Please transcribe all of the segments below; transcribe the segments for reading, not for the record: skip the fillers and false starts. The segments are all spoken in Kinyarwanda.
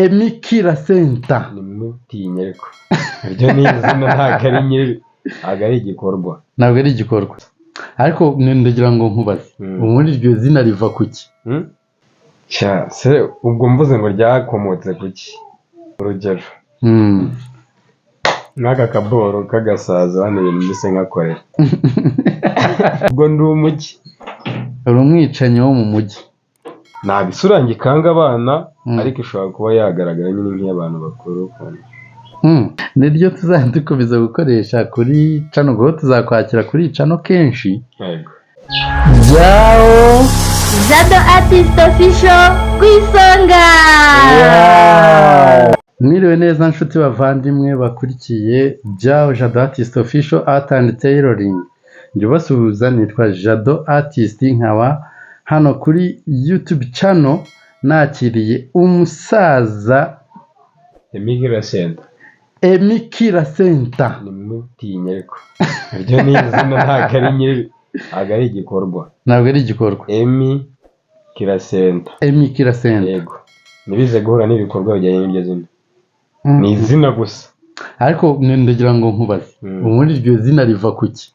Emikira Center. Nimutinye ariko iryo ni izina ntabwo ari igikorwa. Ntabwo ari igikorwa. Ariko ndagira ngo nkubaze. Ubundi iryo zina riva kuki? Se ubwo mvuze ngo ryakomotse kuki? Urugero. Nk'aka kaboro k'agasaza hano ibintu mbese nkakorera. Ubwo ndi umugi. Uri umwicanyi wo mu mujyi. Ntabwo isura ngikanga abana ariko ishobora kuba yagaragara nyine nk'iy'abantu bakuru. Niryo tuzajya dukomeza gukoresha kuri cano ngo tuzakwakira kuri cano kenshi. Yego. Jao Jado Artist Official ku isonga. Mwiriwe neza nshuti bavandimwe bakurikiye Jao Jado Artist Official Art and Tailoring. Njye basuhuza nitwa Jado Artist, nkaba hano kuri YouTube channel nakiriye umusaza Emikira Center. Nimutinye ariko iryo ni izina ntabwo ari igikorwa. Ntabwo ari igikorwa. Emikira Center. Yego. Nibize guhura n'ibikorwa bijyanye n'iryo zina. Ni izina gusa. Ariko ndagira ngo nkubaze. Ubundi iryo zina riva kuki?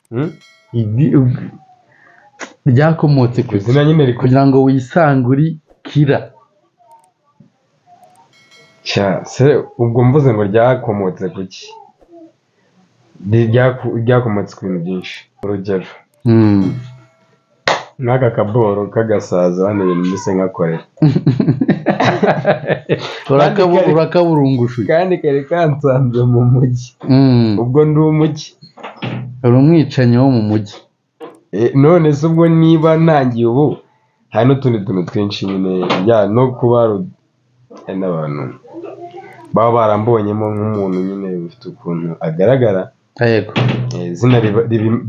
Ryakomotse ku izina nyine kugira ngo wisange uri Kira. Se ubwo mvuze ngo ryakomotse kuki? Ryakomotse ku bintu byinshi. Urugero. Nk'aka kaboro k'agasaza hano ibintu mbese nkakorera. Urakaburungushuye. Kandi kari kansanze mu mujyi. Ubwo ndi umugi. Uri umwicanyi wo mu mujyi. None se ubwo niba ntangiye ubu hari n'utundi tuntu twinshi nyine no kuba n'abantu baba barambonyemo nk'umuntu nyine ufite ukuntu agaragara. Yego. Izina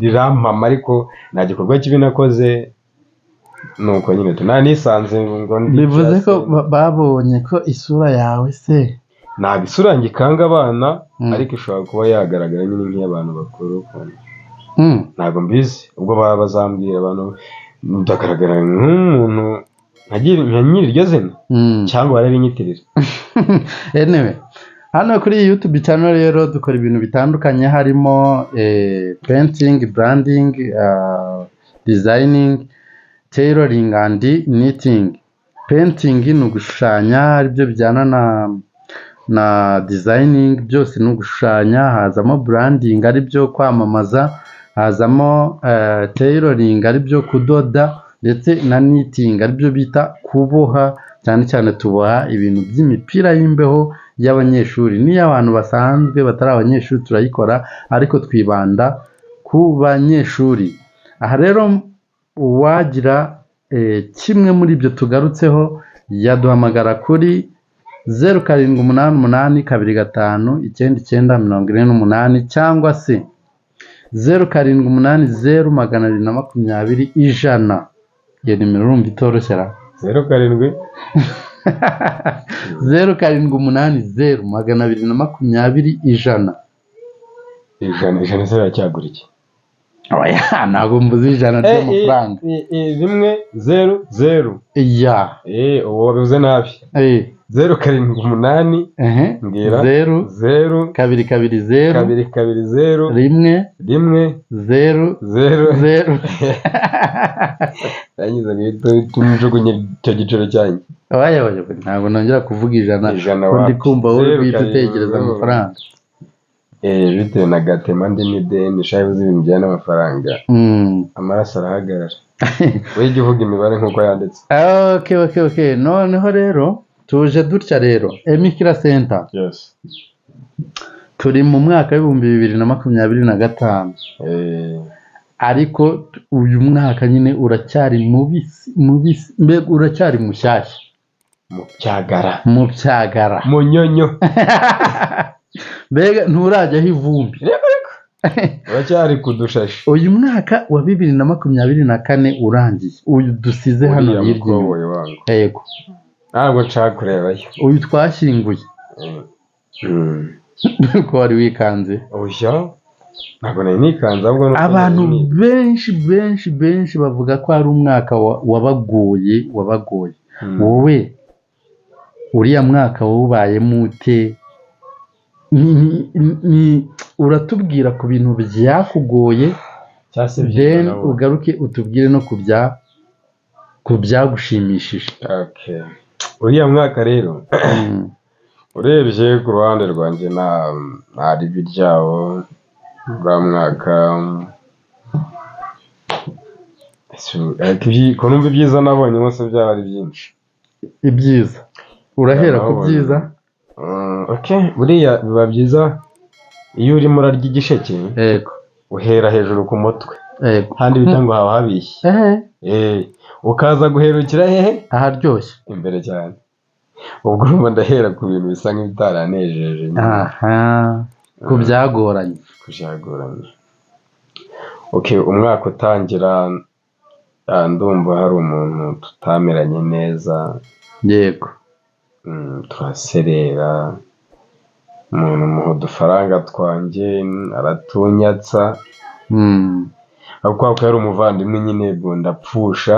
rirampama ariko nta gikorwa kibi nakoze, nuko nyine tunanisanze ngo bivuze ko babonye ko isura yawe se ntabwo isura ngikanga abana ariko ishobora kuba yagaragara nyine nk'iy'abantu bakuru. Ntabwo mbizi, ubwo bazambwira abantu ndagaragara nk'umuntu nka nyiri iryo zina cyangwa barabinyitirira. Anyway, hano kuri YouTube channel rero dukora ibintu bitandukanye harimo painting, branding, designing, tailoring and knitting. Painting ni ugushushanya aribyo bijyana na designing, byose ni ugushushanya. Hazamo branding aribyo kwamamaza, hazamo tailoring aribyo kudoda, ndetse na knitting aribyo bita kuboha. Cyane cyane tuboha ibintu by'imipira y'imbeho y'abanyeshuri n'iy'abantu basanzwe batari abanyeshuri turayikora, ariko twibanda ku banyeshuri. Aha rero uwagira kimwe muri ibyo tugarutseho yaduhamagara kuri 0788259948 cyangwa se 07802020. Iyo nimero urumva itoroshye ra? 07802020. Ijana se biracyagura iki? Oya, ntabwo mbuze ijana ry'amafaranga. 100. Ya. Uwo wabivuze nabi. 0780 mbwira 0 kabiri 0 1 0 0. Yanyiza tumujugunye icyo giciro cyanyu. Oya, ntabwo nongera kuvuga ijana. Ndi kumva wowe bita utekereza amafaranga. Bitewe na gatema ndi n'ideni shayibuze ibintu bijyana n'amafaranga. Amaraso arahagarara. Wejya uvuga imibare nk'uko yanditse. Okay. Noneho rero tuje dutya rero Emikira Center. Yes. Turi mu mwaka w'2025. Ariko uyu mwaka nyine uracyari mubisi uracyari mushyashya. Mu byagara. Mu nyonyo. Mbega nturajyaho ivumbi. Uracyari kudushashi. Uyu mwaka wa 2024 urangiye. Uyu dusize hano hirya. Yego. Ntabwo nshaka kurebayo. Uyu twashyinguye. Ko wari wikanze. Oya. Ntabwo nari nikanze ahubwo no abantu benshi bavuga ko ari umwaka wabagoye. Wowe uriya mwaka wubayemo ute, uratubwira ku bintu byakugoye then ugaruke utubwire no ku byagushimishije. Okay. Uriya mwaka rero urebye ku ruhande rwanjye nta ribi ryawo. Uriya mwaka ko numva ibyiza nabonye bose byaba ari byinshi. Ibyiza urahera ku byiza? Buriya biba byiza iyo urimo urarya igisheke. Yego. Uhera hejuru ku mutwe. Yego. Kandi bita ngo haba habishye. Ukaza guherukira hehe? Aharyoshye. Imbere cyane. Ubwo urumva ndahera ku bintu bisa nk'ibitaranejeje. Ku byagoranye. Umwaka utangira ndumva hari umuntu tutameranye neza. Yego. Turaserera, umuntu muha udufaranga twanjye aratunyatsa. Ariko ko yari umuvandimwe nyine ndapfusha.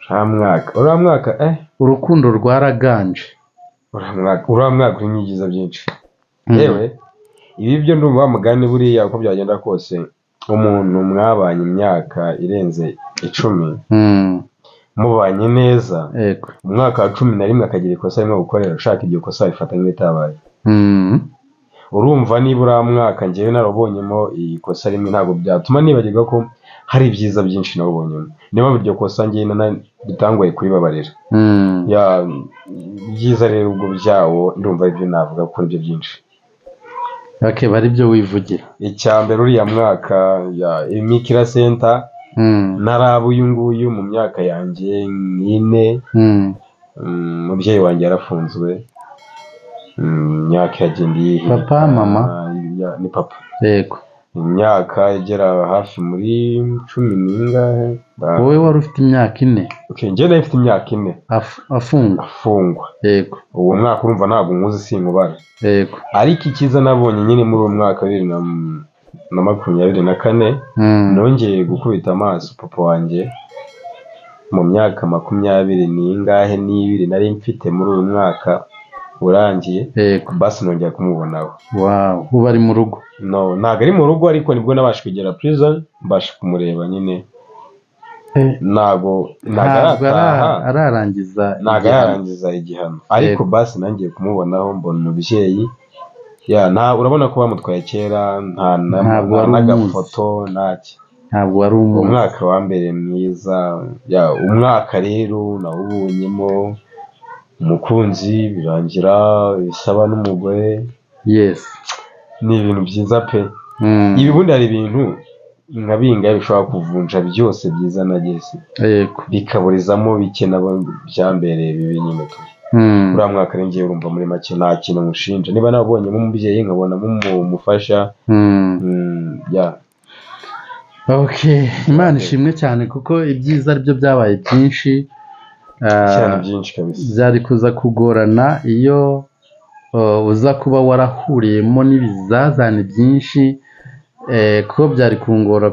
Uriya mwaka urukundo rwaraganje. Uriya mwaka urimo ibyiza byinshi. Yewe ibi byo ndumva wa mugani buriya uko byagenda kose umuntu mwabanye imyaka irenze 10 mubanye neza, umwaka wa 11 akagira ikosa rimwe gukorera, ushaka iryo kosa bifata nk'itabaye. Urumva niba uriya mwaka njyewe narabonyemo iyi kosa rimwe ntabwo byatuma nibagirwa ko hari ibyiza byinshi nabonyemo. Niba iryo kosa njyewe bitangoye kuribabarira. Byiza rero ubwo byawo ndumva ibyo navuga ko ibyo byinshi. Bari byo wivugira. Icyambere uriya mwaka Imikira Center narabu uyu nguyu mu myaka yanjye 4. Umubyeyi wanjye yarafunzwe. Imyaka yagendeye papa mama ni papa. Yego. Imyaka igera hafi muri 10 n'ingahe. Wowe wari ufite imyaka 4? Njye nari mfite imyaka 4 afungwa. Yego. Uwo mwaka urumva ntabwo nkuzi sinkubara. Yego. Ariko icyiza nabonye nyine muri uwo mwaka 2024 nongeye gukubita amaso papa wanjye mu myaka 20 n'ingahe n'ibiri nari mfite muri uwo mwaka urangiye. Basi nongera kumubonaho. Wow. Ubu ari mu rugo? No, ntabwo ari mu rugo ariko nibwo nabasha kugera prison mbasha kumureba nyine. Ntabwo ararangiza igihano ariko basi nangiye kumubonaho mbona umubyeyi. Urabona ko bamutwaye kera nta n'agafoto ntaki. Ntabwo wari umwaka wa mbere mwiza. Umwaka rero nawubonyemo umukunzi birangira bisaba n'umugore. Yes. Ni ibintu byiza pe. Ibi bundi hari ibintu nka bingahe bishobora kuvunja byose byiza nageze. Yego. Bikaburizamo bike byambereye bibi nyine tu. Uriya mwaka rero ngiye urumva muri make nta kintu mushinja. Niba nabonyemo umubyeyi nkabonamo umufasha. Imana ishimwe cyane kuko ibyiza aribyo byabaye byinshi. Cyane byinshi kabisa. Byari kuza kugorana iyo uza kuba warahuriyemo n'ibizazane byinshi, kuko byari kungora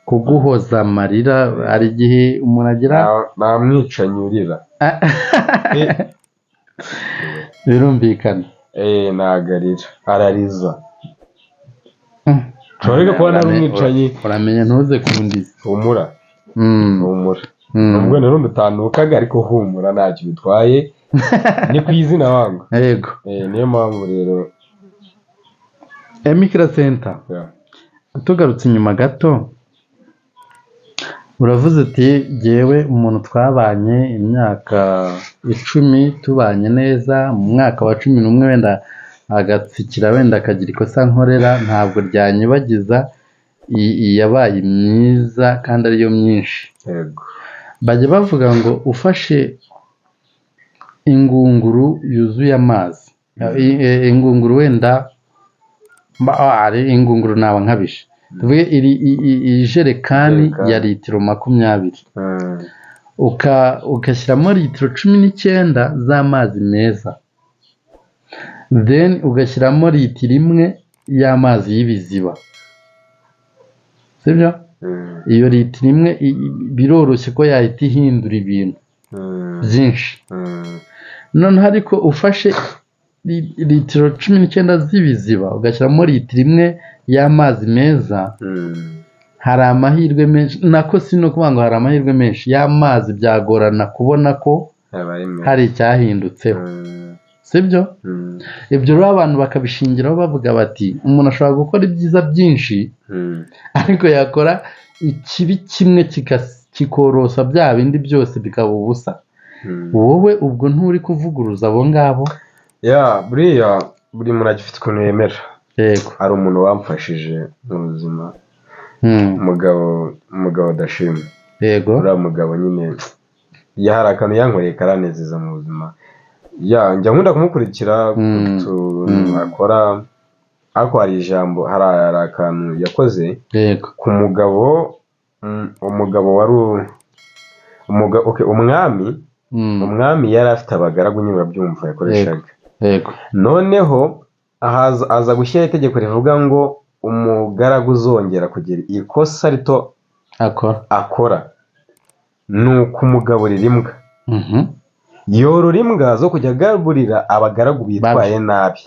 kuguhoza amarira. Hari igihe umuntu agira nta mwicanyi urira. Birumvikana. Nagarira arariza. Nshobora kuba nari umwicanyi. Uramenya ntuze kundiza. Humura. Nubwo narundi utanukaga ariko humura ntacyo bitwaye. Ni ku izina wangu. Yego. Niyo mpamvu rero Imikira Center. Tugarutse inyuma gato, uravuze uti jyewe umuntu twabanye imyaka 10 tubanye neza, mu mwaka wa 11 wenda agatsikira wenda akagira ikosa nkorera ntabwo ryanyibagiza yabaye myiza kandi ariyo myinshi. Yego. Bajya bavuga ngo ufashe ingunguru yuzuye amazi, ingunguru wenda ari ingunguru naba nkabishe, tuvuge ijerekani ya litiro 20, ugashyiramo litiro 19 z'amazi meza, then ugashyiramo litiro 1 y'amazi y'ibiziba, sibyo? Iyo litiro 1 biroroshye ko yahita ihindura ibintu. byinshi. Noneho ariko ufashe litiro 19 z'ibiziba ugashyiramo litiro imwe y'amazi meza, hari amahirwe menshi, nako si no kuvuga ngo hari amahirwe menshi, y'amazi byagorana kubona ko hari icyahindutseho, sibyo? Ibyo rero abantu bakabishingiraho bavuga bati umuntu ashobora gukora ibyiza byinshi ariko yakora ikibi kimwe kikorosa bya bindi byose bikaba ubusa. Wowe ubwo nturi kuvuguruza abo ngabo? buriya buri muntu agifite ukuntu yemera. Yego. Hari umuntu wamfashije mu buzima, umugabo Dashima. Yego. Uriya mugabo nyine hari akantu yankoreye karanezeza mu buzima. Njya nkunda kumukurikira utuntu akora, ariko hari ijambo, hari akantu yakoze ku mugabo, umugabo wari umwami yari afite abagaragu nyine urabyumva yakoreshaga. Noneho aza gushyiraho itegeko rivuga ngo umugaragu uzongera kugira ikosa rito akora ni ukumugaburira imbwa. Yorora imbwa zo kujya agaburira abagaragu bitwaye nabi.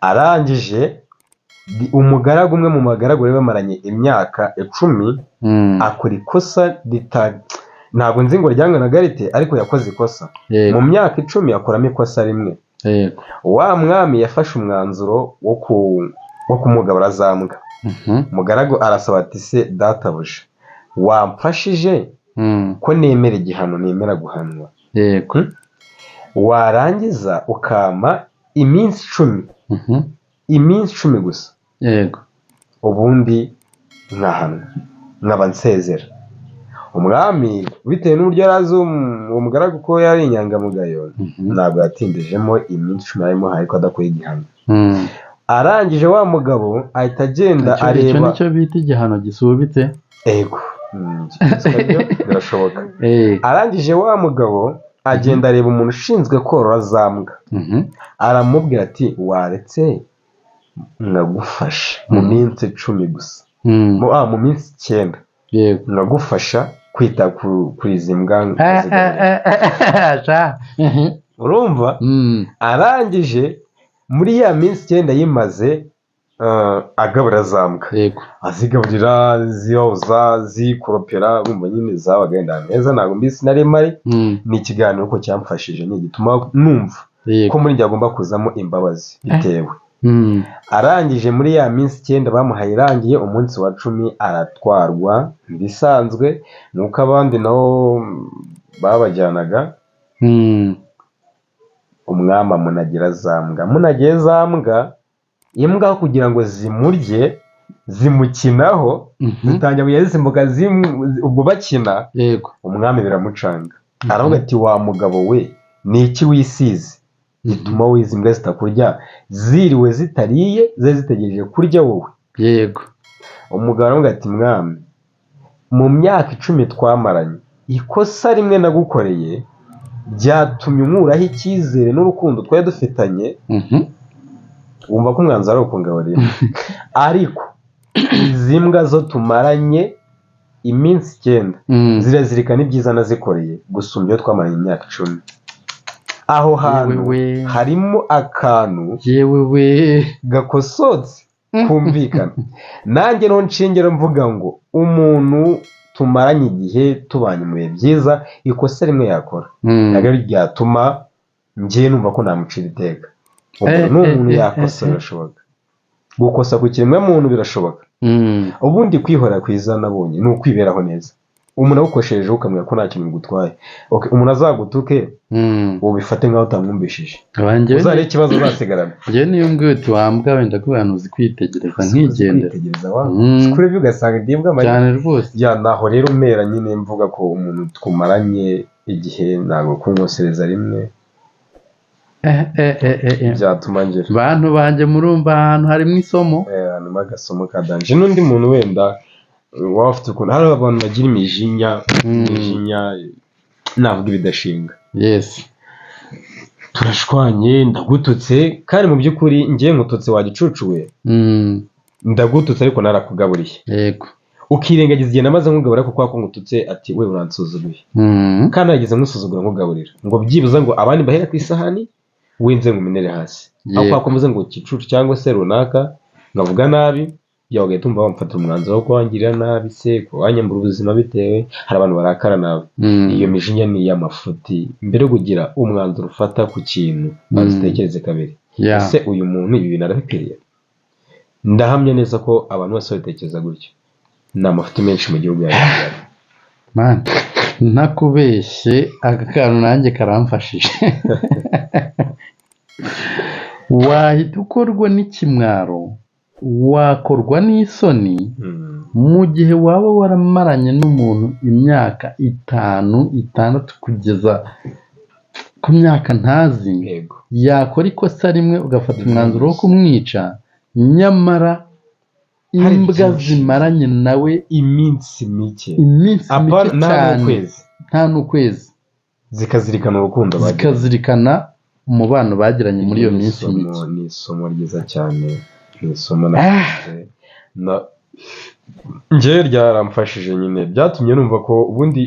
Arangije umugaragu umwe mu bagaragu bari bamaranye imyaka 10 akora ikosa ntabwo nzi ngo ryanganaga rite, ariko yakoze ikosa. Mu myaka 10 akoramo ikosa rimwe. Wa mwami yafashe umwanzuro wo kumugabura za mbwa. Umugaragu arasaba ati se databuja wamfashije ko nemera igihano, nemera guhanwa, warangiza ukama iminsi 10, iminsi 10 gusa, ubundi nkahanwa nkaba nsezera. Umwami bitewe n'uburyo yarazi uwo mugaragu ko yari inyangamugayo, ntabwo yatindijemo iminsi 10 arimo ariko adakoye igihano. Arangije wa mugabo ahita agenda areba. Icyo nicyo bita igihano gisubitse. Ego. Birashoboka. Arangije wa mugabo agenda areba umuntu ushinzwe korora za mbwa. Aramubwira ati waretse nkagufasha mu minsi 10 gusa, mu minsi 9 nkagufasha kwita kuri izi mbwa. Urumva? Arangije muri ya minsi 9 yimaze agabura za mbwa, azigaburira, ziyoza, zikoropera, urumva nyine zabaga yenda neza. Ntabwo mbisi nari mari, ni ikiganiro ko cyamfashije, ni gituma numva ko muri njye agomba kuzamo imbabazi bitewe. Arangije muri ya minsi 9 bamuhaye irangiye, umunsi wa 10 aratwarwa bisanzwe nuko abandi nabo babajyanaga. Umwami amunagira za mbwa, munagiye za mbwa, imbwa kugira ngo zimurye zimukinaho, zitangira kujya zisimbuka ubwo bakina. Umwami biramucanga, aravuga ati wa mugabo we ni iki wisize gituma wizi mbwa zitakurya, ziriwe zitariye zitegereje kurya wowe? Umugabo aravuga ati mwami, mu myaka 10 twamaranye, ikosa rimwe nagukoreye byatumye unkuraho icyizere n'urukundo twari dufitanye. Wumva ko umwanzuro ari ukungaburira. Ariko izi mbwa zo tumaranye iminsi 9 zirazirikana ibyiza nazikoreye gusumbya iyo twamaranye imyaka 10. Aho hantu harimo akantu gakosotse kumvikana. Nanjye no nshingiro mvuga ngo umuntu tumaranye igihe tubanye mu bihe byiza, ikosa rimwe yakora ntabwo ryatuma njye numva ko namucira iteka. N'umuntu yakosa birashoboka, gukosa ku kiremwa muntu birashoboka. Ubundi kwihora kwiza nabonye ni ukwiberaho neza. Umuntu awukosheje ukamubwira ko nta kintu gutwaye, umuntu azagutuke ubifate nkaho utamwumvishije, uzare ikibazo uzasigarana. Njye niyo mbwiye uti wambwa wenda ko abantu uzi kwitegereza nkigendera, kuri byo ugasanga ndimbwa cyane rwose. Naho rero umera nyine mvuga ko umuntu twumaranye igihe ntabwo kumwosereza rimwe byatuma ngera. Bantu banjye murumva ahantu harimo isomo, harimo agasomo ka danje. N'undi muntu wenda waba ufite ukuntu, hari abantu bagira imijinya navuga ibidashinga. Turashwanye, ndagututse, kandi mu by'ukuri ngiye nkututse wagicucuwe, ndagututse ariko narakugaburiye. ukirengagiza igihe namaze nkugaburira kuko wako ngututse ati we uransuzuguye kandi nageze nkusuzugura nkugaburira ngo byibuza ngo abandi bahera ku isahani wenze ngumenere hasi aho kwakomeza ngo kicucu cyangwa se runaka ngavuga nabi yawe gatumba bamfatira umwanzuro wo kwangirira nabi se kwanyambura ubuzima bitewe hari abantu barakara nawe iyo mijinya ni y'amafuti mbere yo kugira umwanzuro ufata ku kintu bazitekereze kabiri ese uyu muntu ibi bintu arabikwiriye ndahamya neza ko abantu bose babitekereza gutyo ni amafuti menshi mu gihugu yawe man ntakubeshye aka kantu nanjye karamfashije wahita ukorwa n'ikimwaro wakorwa n'isoni mu gihe waba waramaranye n'umuntu imyaka 5-6 kugeza ku myaka ntazi yakora ikosa rimwe ugafata umwanzuro wo kumwica nyamara imbwa zimaranye nawe iminsi mike cyane nta n'ukwezi zikazirikana urukundo zikazirikana umubano bagiranye muri iyo minsi mike ni isomo ryiza cyane ni isomo njye ryaramfashije nyine byatumye numva ko ubundi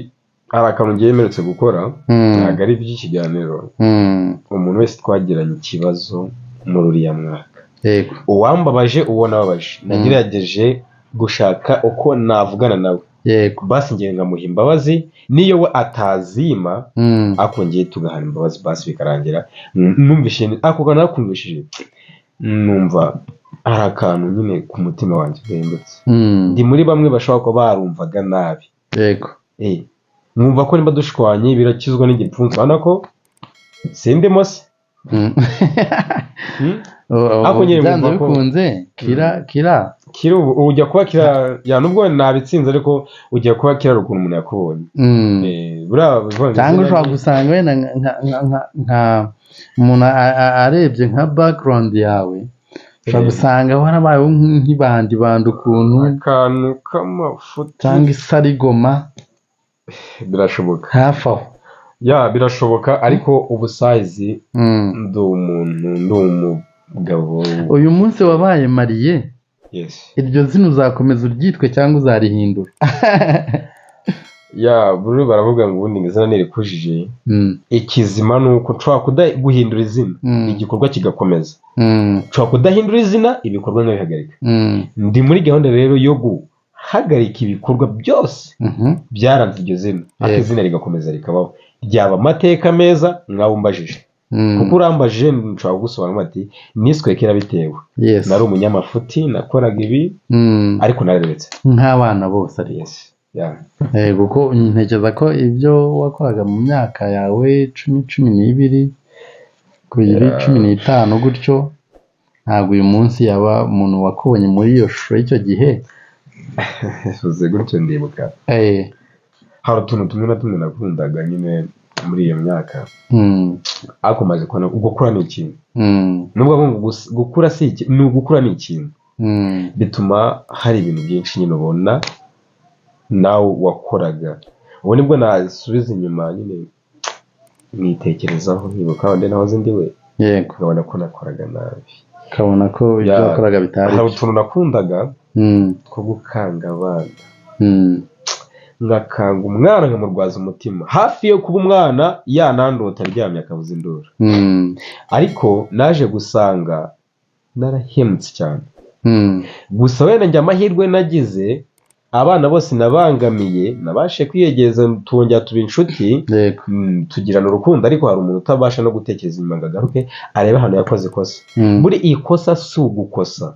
hari akantu ngiye mperutse gukora ntabwo ari iby'ikiganiro umuntu wese twagiranye ikibazo muri uriya mwaka uwambabaje uwo nababaje nagerageje gushaka uko navugana nawe basi ngiye ngamuha imbabazi niyo we atazima akongeye tugahana imbabazi basi bikarangira numvise ako kana nakumvishije numva hari akantu nyine ku mutima wanjye gahindutse ndi muri bamwe bashobora kuba barumvaga nabi mwumva ko nimba dushwanye birakizwa n'igipfunsi urabona ko sindimo se byanze bikunze kira ubu ujya kuba kira nubwo nabitsinze ariko ujya kuba kira ukuntu umuntu yakubonye cyangwa ushobora gusanga wenda nka umuntu arebye nka background yawe ushobora gusanga warabayeho nk'ibandi ukuntu akantu k'amafuti cyangwa isarigoma birashoboka hafi aho birashoboka ariko ubusayizi ndi umugabo uyu munsi wabaye mariye iryo zina uzakomeza uryitwe cyangwa uzarihindura buri baravuga ngo ubundi izina ntirikujije ikizima ni uko nshobora guhindura izina igikorwa kigakomeza nshobora kudahindura izina ibikorwa nkabihagarika ndi muri gahunda rero yo guhagarika ibikorwa byose byaranze iryo zina ariko izina rigakomeza rikabaho ryaba amateka meza mwawumbajije kuko urambajije nshobora kugusobanura ati niswe kera bitewe nari umunyamafuti nakoraga ibi ariko nararebetse nk'abana bose ari kuko ntekereza ko ibyo wakoraga mu myaka yawe 10-12 kugera 15 gutyo ntabwo uyu munsi yaba umuntu wakubonye muri iyo shusho y'icyo gihe uze gutyo ndibuka hari utuntu tumwe na tumwe nakundaga nyine muri iyo myaka ariko maze kubona gukura ni ikintu nubwo gukura si ikintu ni ugukura ni ikintu bituma hari ibintu byinshi nyine ubona nawe wakoraga ubu nibwo nasubiza inyuma nyine mwitekerezaho nkibuka wende nahoze ndi we nkabona ko nakoraga nabi ukabona ko ibyo wakoraga bitari hari utuntu nakundaga two gukanga abana ngakanga umwana nkamurwaza umutima hafi yo kuba umwana yanandota aryamye akabuza induru ariko naje gusanga narahemutse cyane gusa wenda njye amahirwe nagize abana bose nabangamiye nabashe kwiyegereza twongera tuba inshuti tugirana urukundo ariko hari umuntu utabasha no gutekereza inyuma ngo agaruke arebe ahantu yakoze ikosa buri iyi kosa si ugukosa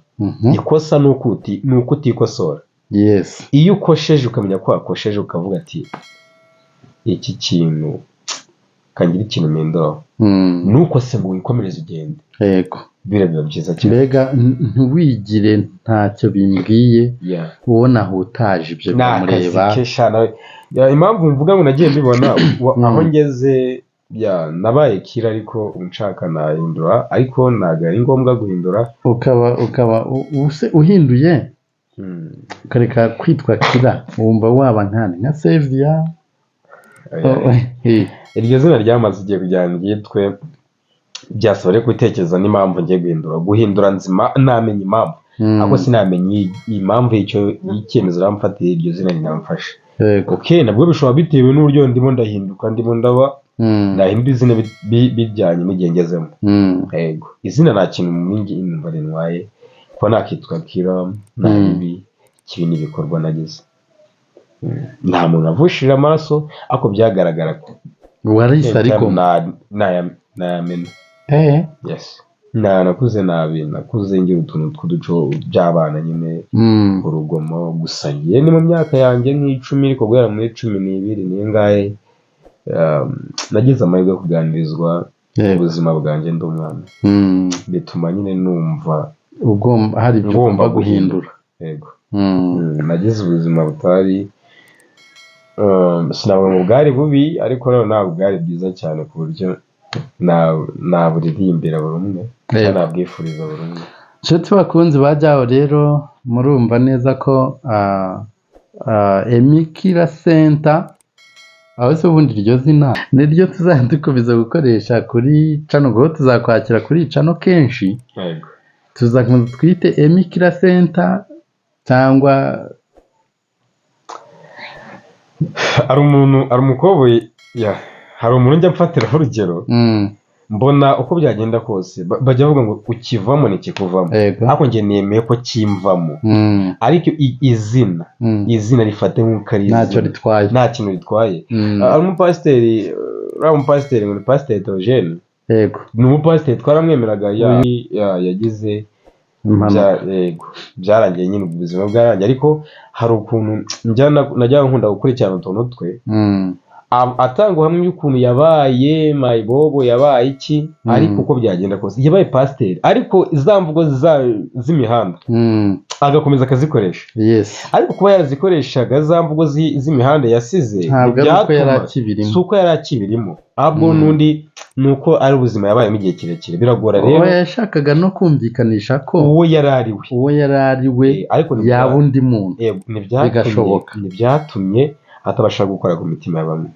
ikosa ni uko utikosora iyo ukosheje ukamenya ko wakosheje ukavuga ati iki kintu kangira ikintu mpinduraho nuko se ngo wikomereze ugende biba byiza cyane mbega ntiwigire ntacyo bimbwiye ubona hutaje ibyo bimureba impamvu mvuga ngo nagiye mbibona aho ngeze nabaye kira ariko unshaka nahindura ariko ntabwo ari ngombwa guhindura ukaba uhinduye ukareka kwitwa kira wumva waba nkane nka Sevia iryo zina ryamaze igihe kugira ngo ryitwe byasaba rero gutekereza n'impamvu ngiye guhindura nzima namenye impamvu ariko sinamenye impamvu y'icyemezo ramfatiye iryo zina rinamfashe. yego Okay, nabwo bishobora bitewe n'uburyo ndimo ndahinduka, ndimo ndaba nahindura izina bijyanye n'igihe ngezemo. Yego, izina nta kintu mingi numva rintwaye, kuba nakitwa Kira nta bibi kibi n'ibikorwa nagize. Nta muntu avushije amaraso, ariko byagaragara ko warisa ariko nayamena. Yes, nakuze nabi, nakuze ngira utuntu tw'uduco by'abana nyine, urugomo. Gusa ngiye ni mu myaka yanjye nk'icumi, ariko guhera muri 12 n'ingahe nagize amahirwe yo kuganirizwa ubuzima bwanjye ndi umwana, bituma nyine numva hari ibyo ugomba guhindura. Yego, nagize ubuzima butari sinavuga ngo bwari bubi, ariko ntabwo bwari bwiza cyane ku buryo naburirimbira buri umwe, nabwifuriza buri umwe. Nshuti bakunzi bajyaho rero, murumva neza ko Emikira Center, aho se ubundi iryo zina niryo tuzajya dukomeza gukoresha kuri cano, ngo tuzakwakira kuri cano kenshi. Yego, tuzakomeza twite Emikira Center cyangwa hari umukobwa hari umuntu njya mfatiraho urugero, mbona uko byagenda kose bajya bavuga ngo ukivamo ntikikuvamo, ariko njye nemeye ko kimvamo. Ariko izina rifate nk'uko ari ntacyo ritwaye, nta kintu ritwaye. Hari umupasiteri, ngo ni Pasiteri Theogene, ni umupasiteri twaramwemeraga, yagize byarangiye nyine ubuzima bwarangiye, ariko hari ukuntu najyaga nkunda gukurikirana utuntu twe, atanga ubuhamya y'ukuntu yabaye mayibobo, yabaye iki, ariko uko byagenda kose yabaye pasiteri, ariko za mvugo z'imihanda agakomeza akazikoresha. Ariko kuba yarazikoreshaga za mvugo z'imihanda yasize, si uko yari akibirimo, ahubwo n'undi ni uko ari ubuzima yabayemo igihe kirekire. Biragora rero, yashakaga no kumvikanisha ko uwo yari ari we yaba undi muntu, bigashoboka. Ntibyatumye atabasha gukora ku mitima ya bamwe.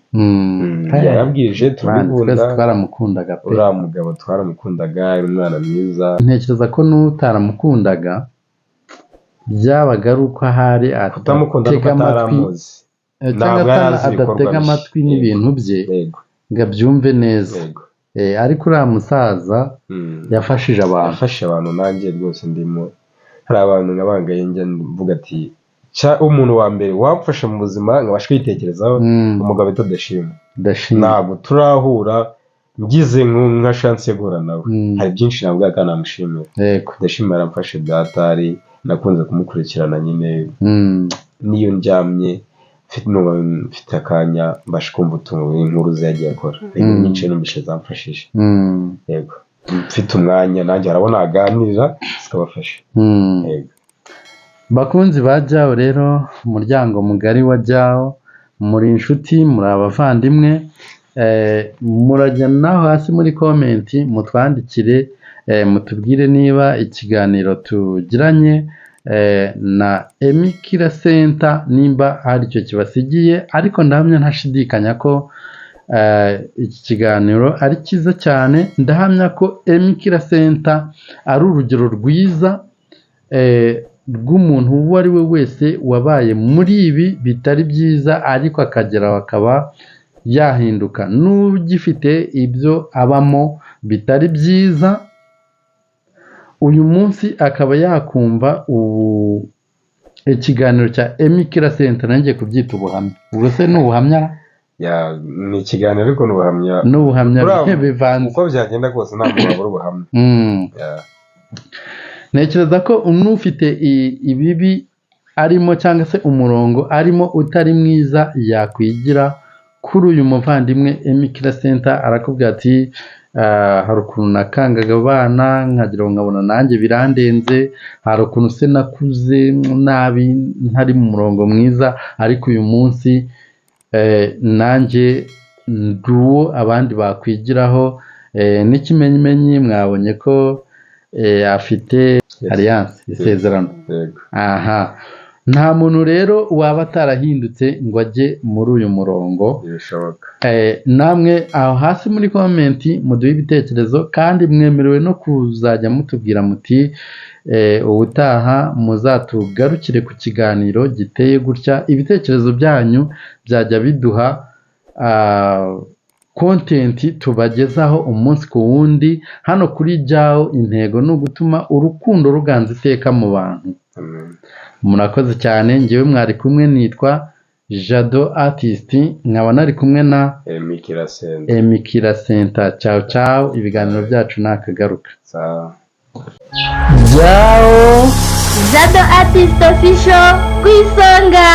Yarabwirije, turabikunda, twaramukundaga pe, uriya mugabo twaramukundaga, ari umwana mwiza. Ntekereza ko n'utaramukundaga byabaga ari uko ahari adatega amatwi, cyangwa adatega amatwi n'ibintu bye ngo abyumve neza. Ariko uriya musaza yafashije abantu. Nanjye rwose ndimo, hari abantu nkabangaye njya mvuga ati umuntu wa mbere wamfasha mu buzima nkabasha kwitekerezaho, umugabo bita Dashima. Ntabwo turahura ngize nka chance yo guhura nawe, hari byinshi navuga kandi namushimira. Dashima yaramfashe byatari, nakunze kumukurikirana nyine, niyo ndyamye mfite akanya mbasha kumva utuntu inkuru ze yagiye akora, nyinshi numvise zamfashije. Yego, mfite umwanya nanjye harabona aganirira zikabafasha. Yego, bakunzi ba Jyaho rero, umuryango mugari wa Jyaho, muri inshuti, muri abavandimwe, murajya naho hasi muri komenti mutwandikire, mutubwire niba ikiganiro tugiranye na Emikira Center nimba hari icyo kibasigiye. Ariko ndahamya ntashidikanya ko iki kiganiro ari cyiza cyane. Ndahamya ko Emikira Center ari urugero rwiza rw'umuntu uwo ari we wese wabaye muri ibi bitari byiza, ariko akagera akaba yahinduka. N'ugifite ibyo abamo bitari byiza, uyu munsi akaba yakumva ikiganiro cya Emikira Center, nanjye kubyita ubuhamya. Ubwo se ni ubuhamya? Ni ikiganiro ariko ni ubuhamya. Ni ubuhamya bivanze. Uko byagenda kose ntabwo wabura ubuhamya. Ntekereza ko n'ufite ibibi arimo cyangwa se umurongo arimo utari mwiza yakwigira kuri uyu muvandimwe Emikira Center. Arakubwira ati hari ukuntu nakangaga abana nkagira ngo nkabona nanjye birandenze, hari ukuntu se nakuze nabi ntari mu murongo mwiza, ariko uyu munsi nanjye ndi uwo abandi bakwigiraho. N'ikimenyimenyi mwabonye ko afite alliance, isezerano. nta muntu rero waba atarahindutse ngo ajye muri uyu murongo. Birashoboka. Namwe aho hasi muri komenti muduhe ibitekerezo, kandi mwemerewe no kuzajya mutubwira muti ubutaha muzatugarukire ku kiganiro giteye gutya. Ibitekerezo byanyu byajya biduha kontenti tubagezaho umunsi ku wundi. Hano kuri Jao intego ni ugutuma urukundo ruganza iteka mu bantu. Murakoze cyane. Njyewe mwari kumwe, nitwa Jado Artist, nkaba nari kumwe na Emikira Center. Ciao ciao, ibiganiro byacu nakagaruka. Jao Jado Artist Official ku isonga.